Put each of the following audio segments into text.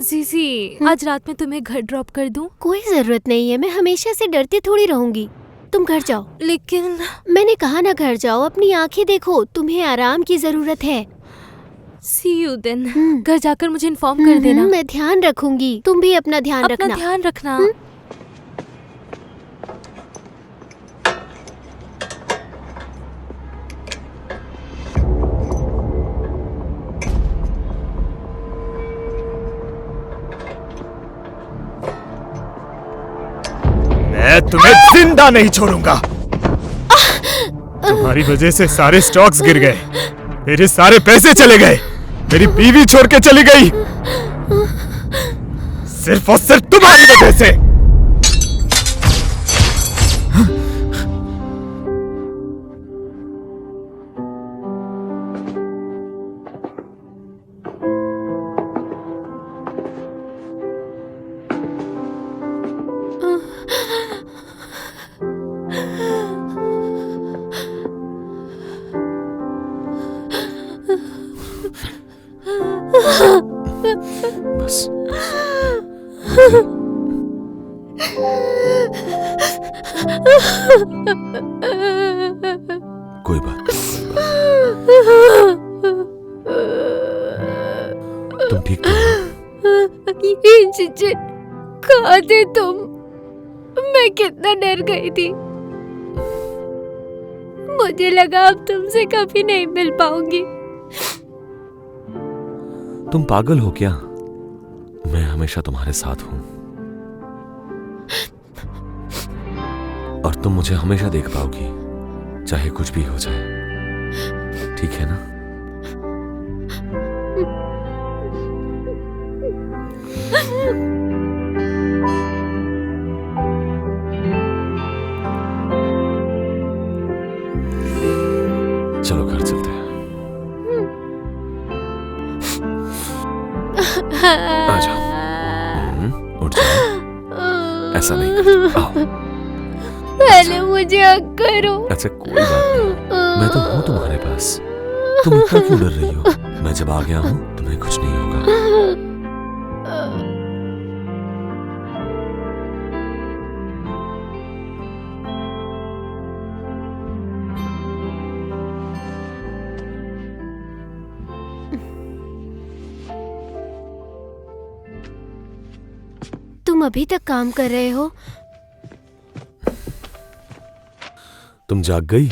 जीजी, आज रात में तुम्हें घर ड्रॉप कर दूं? कोई जरूरत नहीं है, मैं हमेशा से डरती थोड़ी रहूंगी। तुम घर जाओ। लेकिन मैंने कहा ना घर जाओ, अपनी आंखें देखो, तुम्हें आराम की जरूरत है। सी यू देन। घर जाकर मुझे इन्फॉर्म कर देना। मैं ध्यान रखूंगी, तुम भी अपना ध्यान रखना। अपना ध्यान रखना। मैं तुम्हें जिंदा नहीं छोड़ूंगा। तुम्हारी वजह से सारे स्टॉक्स गिर गए, मेरे सारे पैसे चले गए, मेरी बीवी छोड़ के चली गई, सिर्फ और सिर्फ तुम्हारी वजह से। बस कोई बात तुम ठीक तो ये चीजें कहाँ थे तुम? मैं कितना डर गई थी। मुझे लगा अब तुमसे कभी नहीं मिल पाऊंगी। तुम पागल हो क्या? मैं हमेशा तुम्हारे साथ हूं और तुम मुझे हमेशा देख पाओगी, चाहे कुछ भी हो जाए। ठीक है ना? चलो घर चलते हैं। आ जाओ। उठ जाओ, ऐसा नहीं करते। आओ। पहले मुझे हक करो। अच्छा कोई बात नहीं, मैं तो हूँ तुम्हारे पास। तुम इतना क्यों डर रही हो? मैं जब आ गया हूँ तुम्हें कुछ नहीं होगा। तुम अभी तक काम कर रहे हो? तुम जाग गई?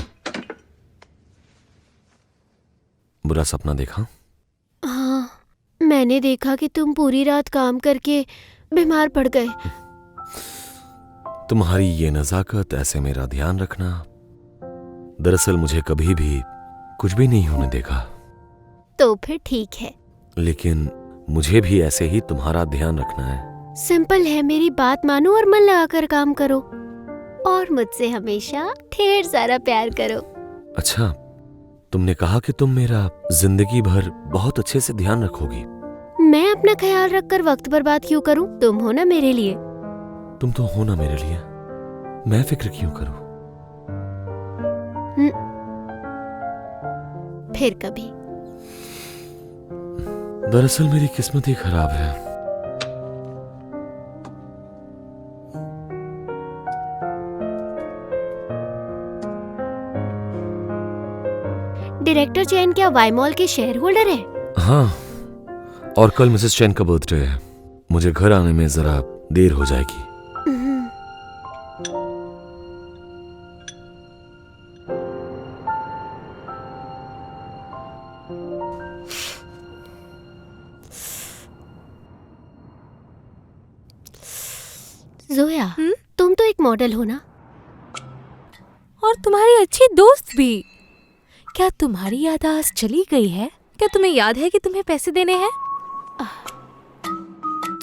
बुरा सपना देखा? हाँ, मैंने देखा कि तुम पूरी रात काम करके बीमार पड़ गए। तुम्हारी ये नजाकत, ऐसे मेरा ध्यान रखना। दरअसल मुझे कभी भी कुछ भी नहीं होने देखा। तो फिर ठीक है, लेकिन मुझे भी ऐसे ही तुम्हारा ध्यान रखना है। सिंपल है, मेरी बात मानो और मन लगाकर काम करो और मुझसे हमेशा ढेर सारा प्यार करो। अच्छा, तुमने कहा कि तुम मेरा जिंदगी भर बहुत अच्छे से ध्यान रखोगी। मैं अपना ख्याल रखकर वक्त बर्बाद क्यों करूं? तुम हो ना मेरे लिए। तुम तो हो ना मेरे लिए, मैं फिक्र क्यों करूं? फिर कभी। दरअसल मेरी किस्मत ही खराब है। डायरेक्टर चैन क्या वाई मॉल के शेयर होल्डर है? हाँ, और कल मिसेस चैन का बर्थडे है। मुझे घर आने में जरा देर हो जाएगी। जोया, तुम तो एक मॉडल हो ना? और तुम्हारी अच्छी दोस्त भी। क्या तुम्हारी याददाश्त चली गई है? क्या तुम्हें याद है कि तुम्हें पैसे देने हैं?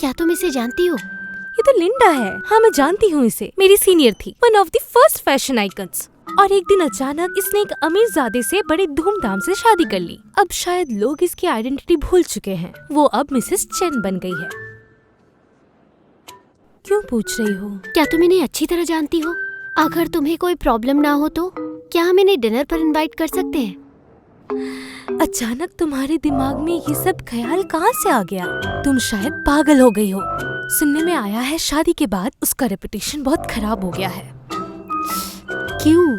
क्या तुम इसे जानती हो? ये तो लिंडा है। हाँ, मैं जानती हूँ इसे। मेरी सीनियर थी, one of the first fashion icons. और एक दिन अचानक इसने एक अमीरजादे से बड़े धूमधाम से शादी कर ली। अब शायद लोग इसकी आइडेंटिटी भूल चुके हैं। वो अब मिसेस चेन बन गई है। क्यों पूछ रही हो? क्या तुम इन्हें अच्छी तरह जानती हो? अगर तुम्हें कोई प्रॉब्लम ना हो तो क्या हम इन्हें डिनर पर इनवाइट कर सकते हैं? अचानक तुम्हारे दिमाग में ये सब ख्याल कहाँ से आ गया? तुम शायद पागल हो गई हो। सुनने में आया है शादी के बाद उसका रेपुटेशन बहुत खराब हो गया है। क्यों?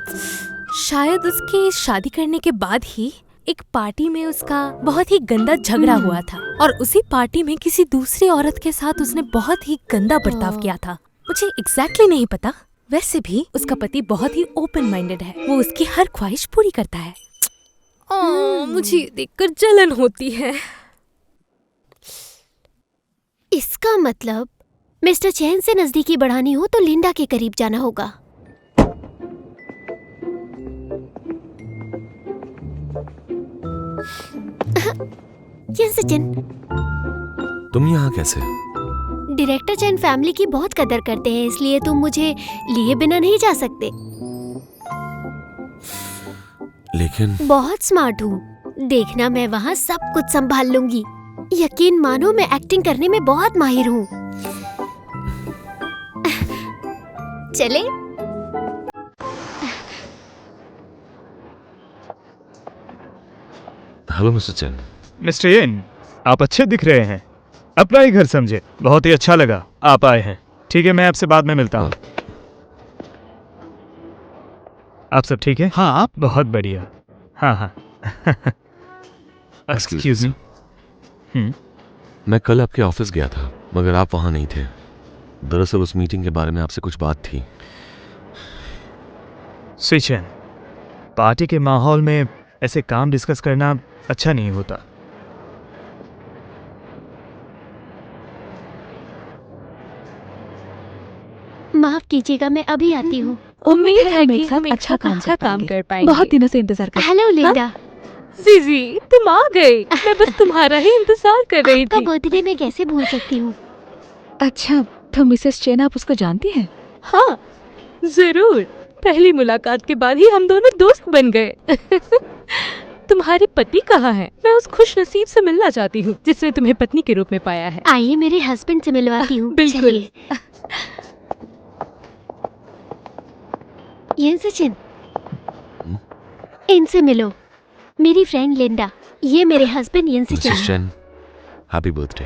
शायद उसके शादी करने के बाद ही एक पार्टी में उसका बहुत ही गंदा झगड़ा हुआ था और उसी पार्टी में किसी दूसरी औरत के साथ उसने बहुत ही गंदा बर्ताव किया था। मुझे एग्जैक्टली नहीं पता। वैसे भी उसका पति बहुत ही ओपन माइंडेड है, वो उसकी हर ख्वाहिश पूरी करता है। मुझे देखकर जलन होती है। इसका मतलब मिस्टर चैन से नजदीकी बढ़ानी हो तो लिंडा के करीब जाना होगा। चैन, तुम यहाँ कैसे? डायरेक्टर चैन फैमिली की बहुत कदर करते हैं, इसलिए तुम मुझे लिए बिना नहीं जा सकते। लेकिन बहुत स्मार्ट हूँ, देखना मैं वहाँ सब कुछ संभाल लूंगी। यकीन मानो मैं एक्टिंग करने में बहुत माहिर हूँ। चले? हेलो मिस्टर चैन। मिस्टर येन, आप अच्छे दिख रहे हैं। अपना ही घर समझे। बहुत ही अच्छा लगा आप आए हैं। ठीक है, मैं आपसे बाद में मिलता हूँ। आप सब ठीक है? हाँ, आप? बहुत बढ़िया। हाँ हाँ। Excuse me. मैं कल आपके ऑफिस गया था मगर आप वहाँ नहीं थे। दरअसल उस मीटिंग के बारे में आपसे कुछ बात थी। स्विचन, पार्टी के माहौल में ऐसे काम डिस्कस करना अच्छा नहीं होता। माफ कीजिएगा, मैं अभी आती हूँ। उम्मीद है कि हम अच्छा काम कर पाएंगे। बहुत दिनों से इंतजार कर। हेलो लिंडा। जीजी, तुम आ गई। मैं बस तुम्हारा ही इंतजार कर रही आपका थी। बर्थडे मैं कैसे भूल सकती हूँ? अच्छा, तो मिसेस चैन आप उसको जानती हैं? हाँ, जरूर। पहली मुलाकात के बाद ही हम दोनों दोस्त बन गए। तुम्हारे पति कहाँ हैं? मैं उस खुश नसीब से मिलना चाहती हूँ जिसने तुम्हें पत्नी के रूप में पाया है। आइए मेरे हस्बैंड से मिलवाती हूँ। बिल्कुल। चलिए। ये सचिन, इनसे मिलो। मेरी फ्रेंड लिंडा, ये मेरे हस्बैंड यंसी मिसेस चैन। चैन, हैप्पी बर्थडे।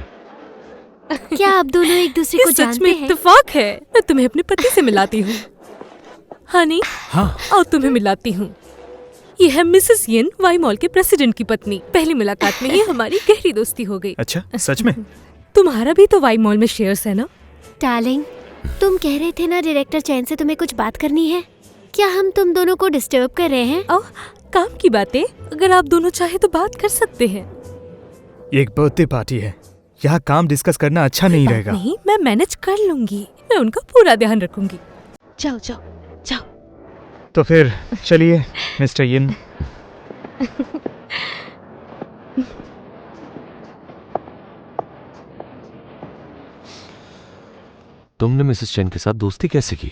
क्या आप दोनों एक दूसरे को ये सच जानते में हैं? इत्तेफाक है। मैं तुम्हें अपने पति से मिलाती हूँ। हनी, हाँ। और तुम्हें मिलाती हूँ। ये है मिसेस येन, वाई मॉल के प्रेसिडेंट की पत्नी। पहली मुलाकात में ही हमारी गहरी दोस्ती हो गई। अच्छा, सच में? तुम्हारा भी तो वाई मॉल में शेयर्स है ना? डार्लिंग, तुम कह रहे थे ना डायरेक्टर चैन से तुम्हें कुछ बात करनी है। क्या हम तुम दोनों को डिस्टर्ब कर रहे हैं? काम की बातें, अगर आप दोनों चाहे तो बात कर सकते हैं। ये एक बर्थडे पार्टी है, यहाँ काम डिस्कस करना अच्छा नहीं रहेगा। नहीं, मैं मैनेज कर लूंगी। मैं उनका पूरा ध्यान रखूंगी। जाओ जाओ जाओ। तो फिर चलिए मिस्टर येन। तुमने मिसेस चैन के साथ दोस्ती कैसे की?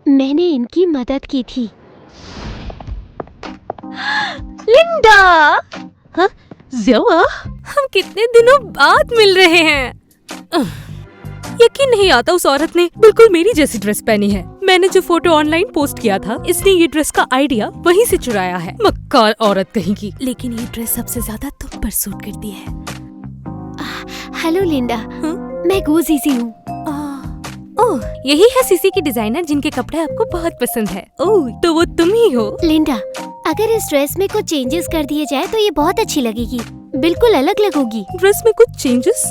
मैंने इनकी मदद की थी। लिंडा, हाँ, ज़िया, हम कितने दिनों बाद मिल रहे हैं। यकीन नहीं आता उस औरत ने बिल्कुल मेरी जैसी ड्रेस पहनी है। मैंने जो फोटो ऑनलाइन पोस्ट किया था, इसने ये ड्रेस का आइडिया वहीं से चुराया है। मक्कार औरत कहीं की। लेकिन ये ड्रेस सबसे ज्यादा तुम पर सूट करती है। हेलो लिंडा, मैं गो जीजी हूँ। ओह, यही है सीसी की डिजाइनर जिनके कपड़े आपको बहुत पसंद है। ओह, तो वो तुम ही हो। लिंडा, अगर इस ड्रेस में कुछ चेंजेस कर दिए जाए तो ये बहुत अच्छी लगेगी। बिल्कुल अलग लगोगी। ड्रेस में कुछ चेंजेस?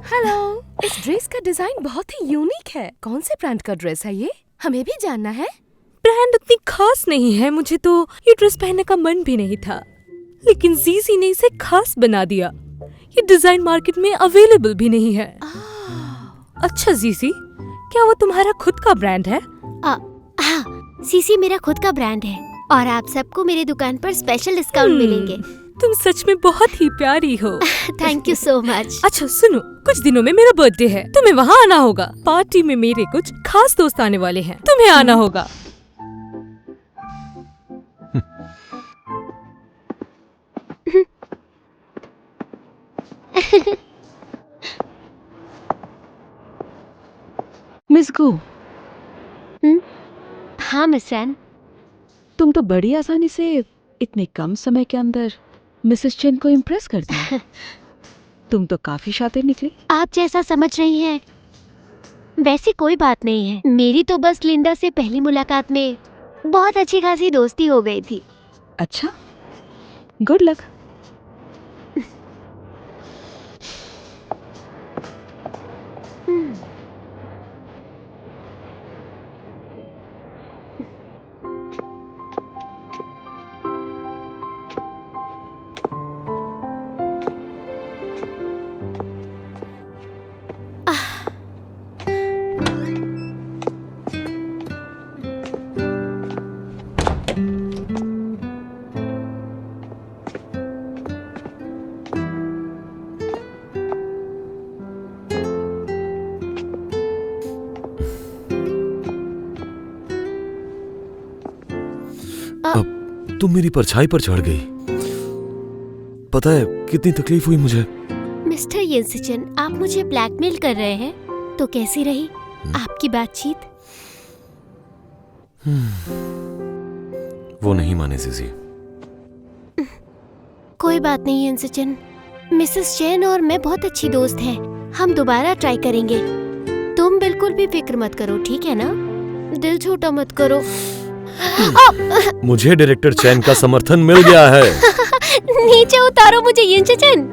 हेलो, इस ड्रेस का डिजाइन बहुत ही यूनिक है। कौन से ब्रांड का ड्रेस है ये? हमें भी जानना है। ब्रांड उतनी खास नहीं है, मुझे तो ये ड्रेस पहनने का मन भी नहीं था, लेकिन जीजी ने इसे खास बना दिया। ये डिजाइन मार्केट में अवेलेबल भी नहीं है। अच्छा जीजी, क्या वो तुम्हारा खुद का ब्रांड है? हाँ, सीसी मेरा खुद का ब्रांड है और आप सबको मेरी दुकान पर स्पेशल डिस्काउंट मिलेंगे। तुम सच में बहुत ही प्यारी हो। Thank you so much. अच्छा सुनो, कुछ दिनों में मेरा बर्थडे है, तुम्हें वहाँ आना होगा। पार्टी में मेरे कुछ खास दोस्त आने वाले हैं, तुम्हें आना होगा। मिस गो, हाँ मिस चैन। तुम तो बड़ी आसानी से इतने कम समय के अंदर मिसेस चेन को इम्प्रेस कर दिया। तुम तो काफी शातिर निकली। आप जैसा समझ रही हैं वैसी कोई बात नहीं है। मेरी तो बस लिंडा से पहली मुलाकात में बहुत अच्छी खासी दोस्ती हो गई थी। अच्छा, गुड लक। तुम मेरी परछाई पर चढ़ गई। पता है कितनी तकलीफ हुई मुझे। मिस्टर यिनसेचन, आप मुझे ब्लैकमेल कर रहे हैं। तो कैसी रही आपकी बातचीत? वो नहीं माने जीजी। कोई बात नहीं यिनसेचन, मिसेस चेन और मैं बहुत अच्छी दोस्त हैं। हम दोबारा ट्राई करेंगे। तुम बिल्कुल भी फिक्र मत करो, ठीक है ना? दिल छोटा मत करो। मुझे डायरेक्टर चैन का समर्थन मिल गया है। नीचे उतारो मुझे यिनसेचन।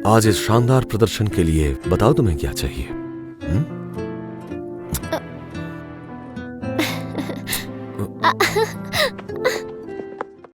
आज इस शानदार प्रदर्शन के लिए बताओ तुम्हें क्या चाहिए।